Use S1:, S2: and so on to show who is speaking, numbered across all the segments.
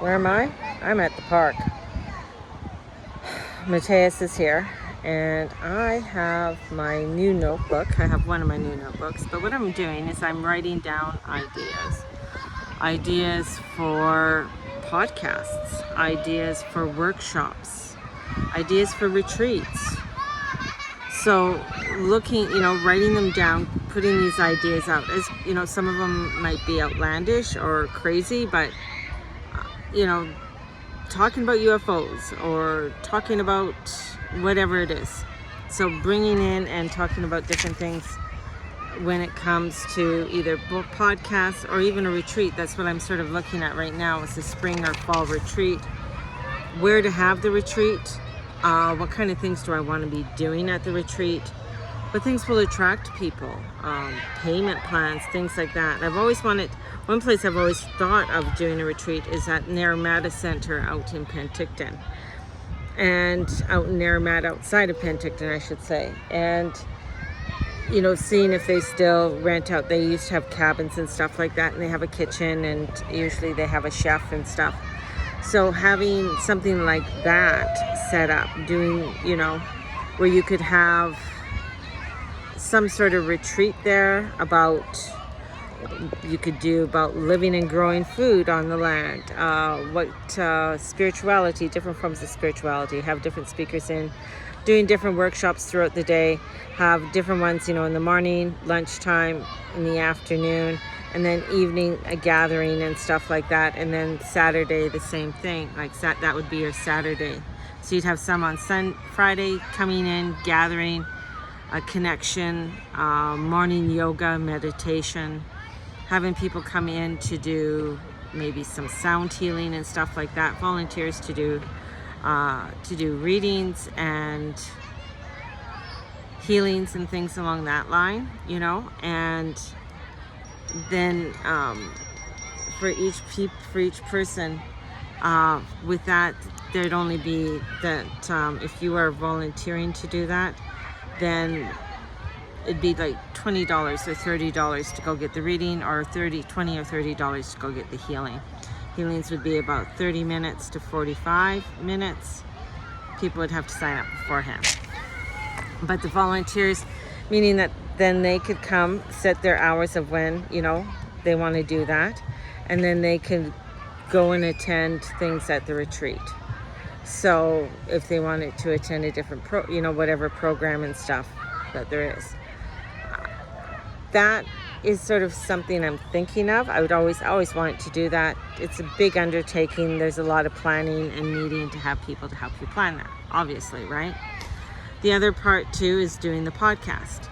S1: Where am I? I'm at the park. Mateus is here, and I have my new notebook. I have one of my new notebooks, but what I'm doing is I'm writing down ideas for podcasts, ideas for workshops, ideas for retreats. So looking, writing them down, putting these ideas out, as some of them might be outlandish or crazy, but talking about UFOs or talking about whatever it is. So bringing in and talking about different things when it comes to either podcasts or even a retreat. That's what I'm sort of looking at right now, is the spring or fall retreat. Where to have the retreat, what kind of things do I want to be doing at the retreat, what things will attract people, payment plans, things like that. I've always wanted, one place I've always thought of doing a retreat is at Naramata Center out in Penticton, and out in Naramata, outside of Penticton, I should say. And seeing if they still rent out. They used to have cabins and stuff like that, and they have a kitchen, and usually they have a chef and stuff. So having something like that set up, doing, where you could have some sort of retreat there you could do about living and growing food on the land, spirituality, different forms of spirituality, have different speakers in, doing different workshops throughout the day, have different ones, in the morning, lunchtime, in the afternoon, and then evening, a gathering and stuff like that. And then Saturday, the same thing, like that would be your Saturday. So you'd have some on Friday coming in, gathering, a connection, morning yoga, meditation, having people come in to do maybe some sound healing and stuff like that, volunteers to do readings and healings and things along that line, and then for each person, with that, there'd only be that if you are volunteering to do that, then it'd be like $20 or $30 to go get the reading, or $20 or $30 to go get the healing. Healings would be about 30 minutes to 45 minutes. People would have to sign up beforehand. But the volunteers, meaning that then they could come, set their hours of when, they want to do that. And then they could go and attend things at the retreat. So if they wanted to attend a different whatever program and stuff that there is. That is sort of something I'm thinking of. I would always want to do that. It's a big undertaking. There's a lot of planning and needing to have people to help you plan that, obviously, right? The other part too is doing the podcast.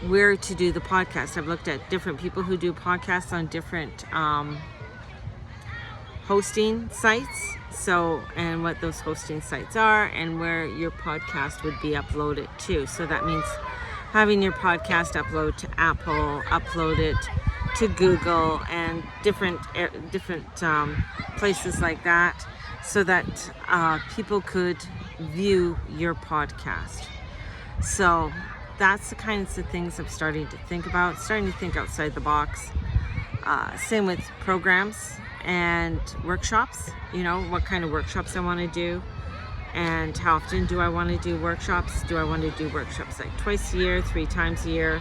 S1: Where to do the podcast. I've looked at different people who do podcasts on different hosting sites. So, and what those hosting sites are, and where your podcast would be uploaded to. So that means having your podcast upload to Apple, upload it to Google, and different places like that, so that people could view your podcast. So that's the kinds of things I'm starting to think about, starting to think outside the box. Same with programs and workshops, what kind of workshops I want to do, and how often do I want to do workshops. Do I want to do workshops like twice a year, 3 times a year?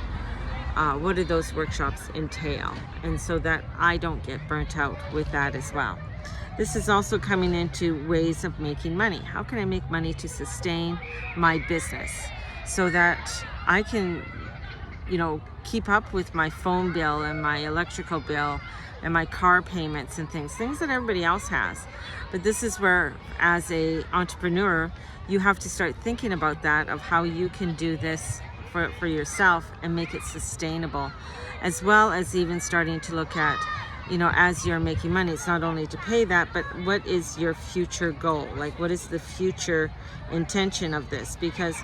S1: What do those workshops entail? And so that I don't get burnt out with that as well. This is also coming into ways of making money. How can I make money to sustain my business so that I can, keep up with my phone bill and my electrical bill and my car payments and things that everybody else has. But this is where, as a entrepreneur, you have to start thinking about that, of how you can do this for yourself and make it sustainable, as well as even starting to look at, as you're making money, it's not only to pay that, but what is your future goal? Like, what is the future intention of this? Because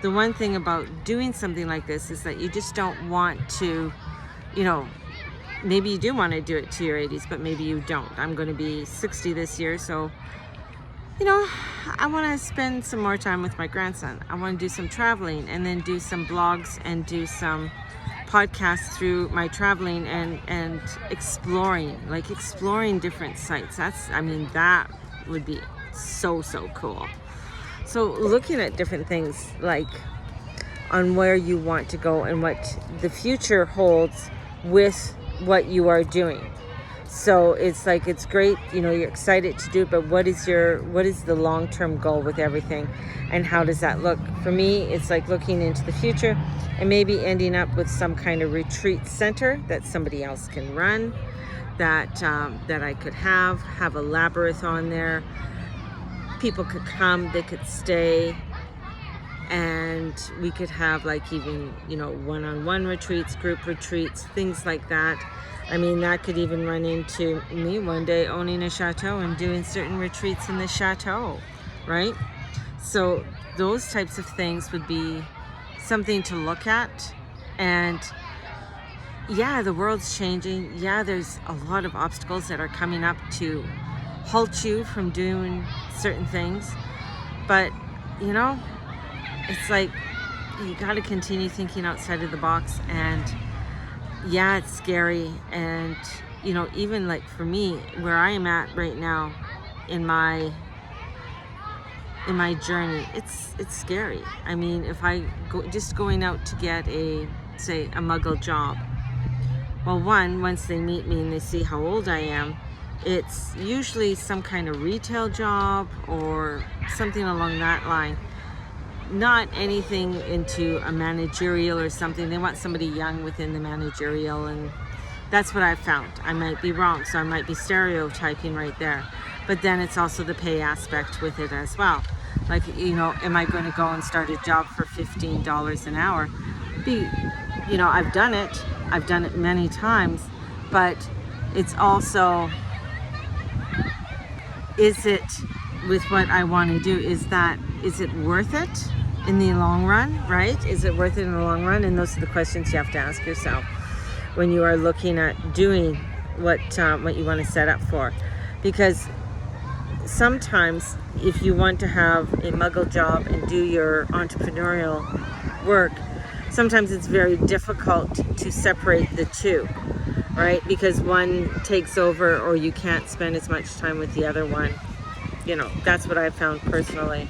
S1: the one thing about doing something like this is that you just don't want to, maybe you do want to do it to your 80s, but maybe you don't. I'm going to be 60 this year, so, I want to spend some more time with my grandson. I want to do some traveling, and then do some blogs and do some podcast through my traveling and exploring different sites. That would be so cool. So looking at different things, like on where you want to go and what the future holds with what you are doing. So it's great, you're excited to do it, but what is the long-term goal with everything, and how does that look? For me, it's like looking into the future and maybe ending up with some kind of retreat center that somebody else can run, that I could have a labyrinth on there. People could come, they could stay, and we could have even one-on-one retreats, group retreats, things like that. That could even run into me one day owning a chateau and doing certain retreats in the chateau, right? So those types of things would be something to look at. And yeah, the world's changing. Yeah, there's a lot of obstacles that are coming up to halt you from doing certain things. But, it's like you got to continue thinking outside of the box. And yeah, it's scary. And, even for me, where I am at right now in my journey, it's scary. If I going out to get a muggle job, well, once they meet me and they see how old I am, it's usually some kind of retail job or something along that line. Not anything into a managerial or something. They want somebody young within the managerial, and that's what I've found. I might be wrong, so I might be stereotyping right there. But then it's also the pay aspect with it as well. Am I going to go and start a job for $15 an hour? I've done it. I've done it many times, but it's also, is it with what I want to do? Is it worth it in the long run, right? Is it worth it in the long run? And those are the questions you have to ask yourself when you are looking at doing what you want to set up for. Because sometimes if you want to have a muggle job and do your entrepreneurial work, sometimes it's very difficult to separate the two, right? Because one takes over, or you can't spend as much time with the other one. That's what I've found personally.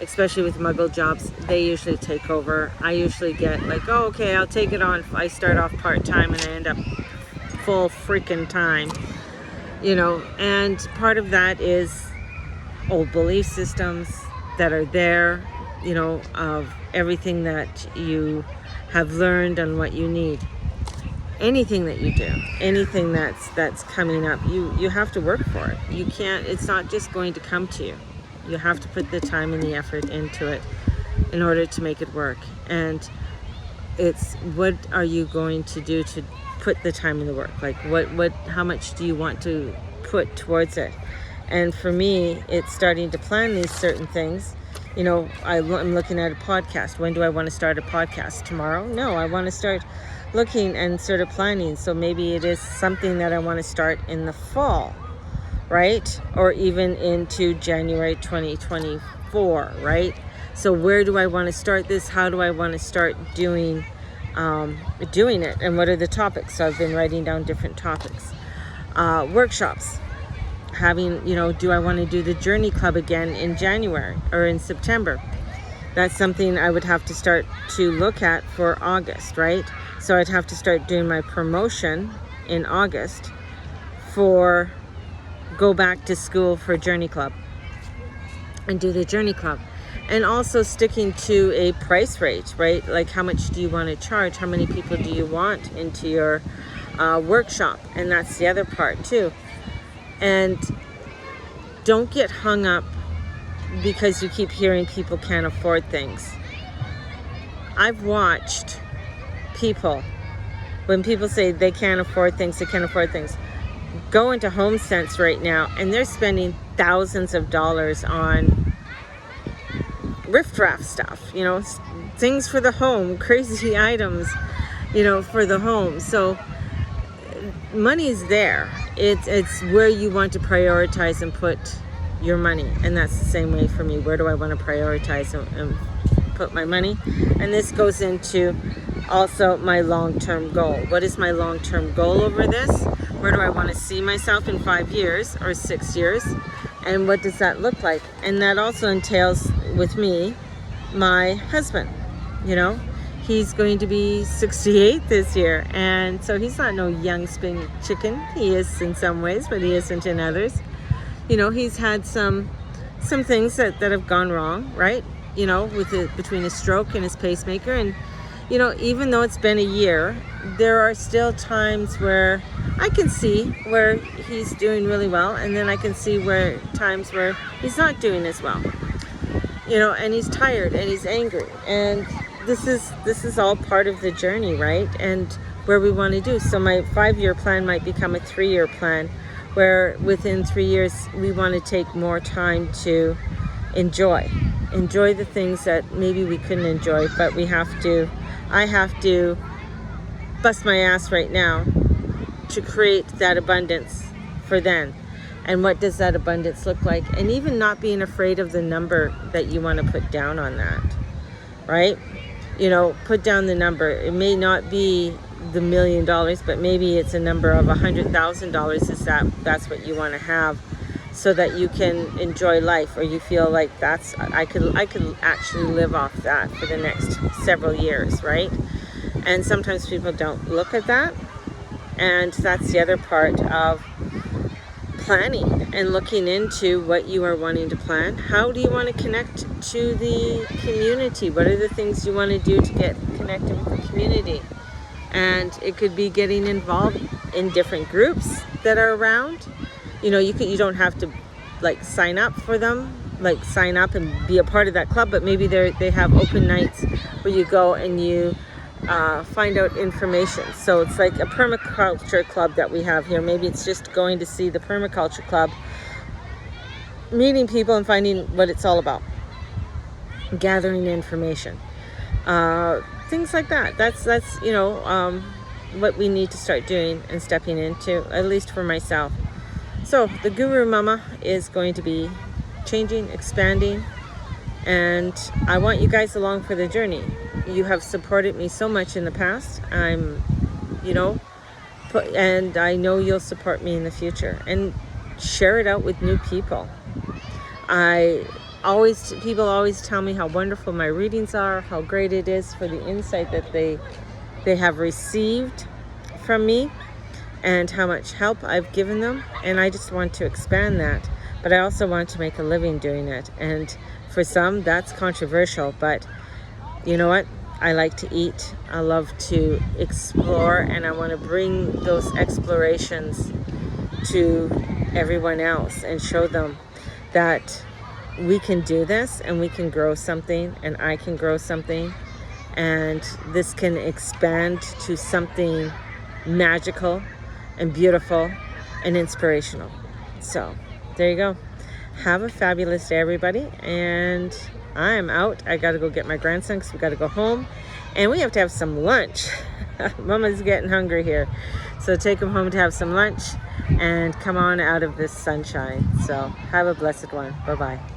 S1: Especially with muggle jobs, they usually take over. I usually get okay, I'll take it on. I start off part-time and I end up full freaking time, and part of that is old belief systems that are there, of everything that you have learned and what you need. Anything that you do, anything that's coming up, you have to work for it. You can't, it's not just going to come to you. You have to put the time and the effort into it in order to make it work. And it's, what are you going to do to put the time in the work? How much do you want to put towards it? And for me, it's starting to plan these certain things. I'm looking at a podcast. When do I want to start a podcast? Tomorrow? No, I want to start looking and sort of planning. So maybe it is something that I want to start in the fall, right? Or even into January 2024, right? So where do I want to start this? How do I want to start doing it? And what are the topics? So I've been writing down different topics. Workshops. Do I want to do the Journey Club again in January or in September? That's something I would have to start to look at for August, right? So I'd have to start doing my promotion in August for go back to school for Journey Club and do the Journey Club. And also sticking to a price rate, right? How much do you want to charge? How many people do you want into your workshop? And that's the other part too. And don't get hung up because you keep hearing people can't afford things. I've watched people, when people say they can't afford things, go into HomeSense right now and they're spending thousands of dollars on riff-raff stuff, things for the home, crazy items, for the home. So money's there. It's where you want to prioritize and put your money. And that's the same way for me. Where do I want to prioritize and put my money? And this goes into also my long-term goal. What is my long-term goal over this? Where do I want to see myself in 5 years or 6 years? And what does that look like? And that also entails with me, my husband. You know, he's going to be 68 this year. And so he's not no young spring chicken. He is in some ways, but he isn't in others. You know, he's had some things that have gone wrong, right? You know, between his stroke and his pacemaker. And, you know, even though it's been a year, there are still times where I can see where he's doing really well, and then I can see times where he's not doing as well. You know, and he's tired and he's angry, and this is all part of the journey, right? And where we want to do. So my 5-year plan might become a 3-year plan, where within 3 years we want to take more time to enjoy the things that maybe we couldn't enjoy, but I have to bust my ass right now to create that abundance for then. And what does that abundance look like? And even not being afraid of the number that you want to put down on that, right? You know, put down the number. It may not be the $1 million, but maybe it's a number of $100,000. That's what you want to have, so that you can enjoy life, or you feel like I could actually live off that for the next several years, right? And sometimes people don't look at that, and that's the other part of planning and looking into what you are wanting to plan. How do you want to connect to the community? What are the things you want to do to get connected with the community? And it could be getting involved in different groups that are around. You know, you don't have to like sign up for them, like sign up and be a part of that club, but maybe they have open nights where you go and you find out information. So it's like a permaculture club that we have here. Maybe it's just going to see the permaculture club, meeting people and finding what it's all about, gathering information, things like that. That's you know, what we need to start doing and stepping into, at least for myself. So the Guru Mama is going to be changing, expanding, and I want you guys along for the journey. You have supported me so much in the past. And I know you'll support me in the future, and share it out with new people. People always tell me how wonderful my readings are, how great it is for the insight that they have received from me, and how much help I've given them. And I just want to expand that, but I also want to make a living doing it. And for some, that's controversial, but you know what? I like to eat. I love to explore, and I want to bring those explorations to everyone else and show them that we can do this, and we can grow something, and I can grow something, and this can expand to something magical and beautiful and inspirational. So there you go. Have a fabulous day, everybody, and I'm out. I gotta go get my grandson because we gotta go home, and we have to have some lunch. Mama's getting hungry here, so take him home to have some lunch and come on out of this sunshine. So have a blessed one. Bye-bye.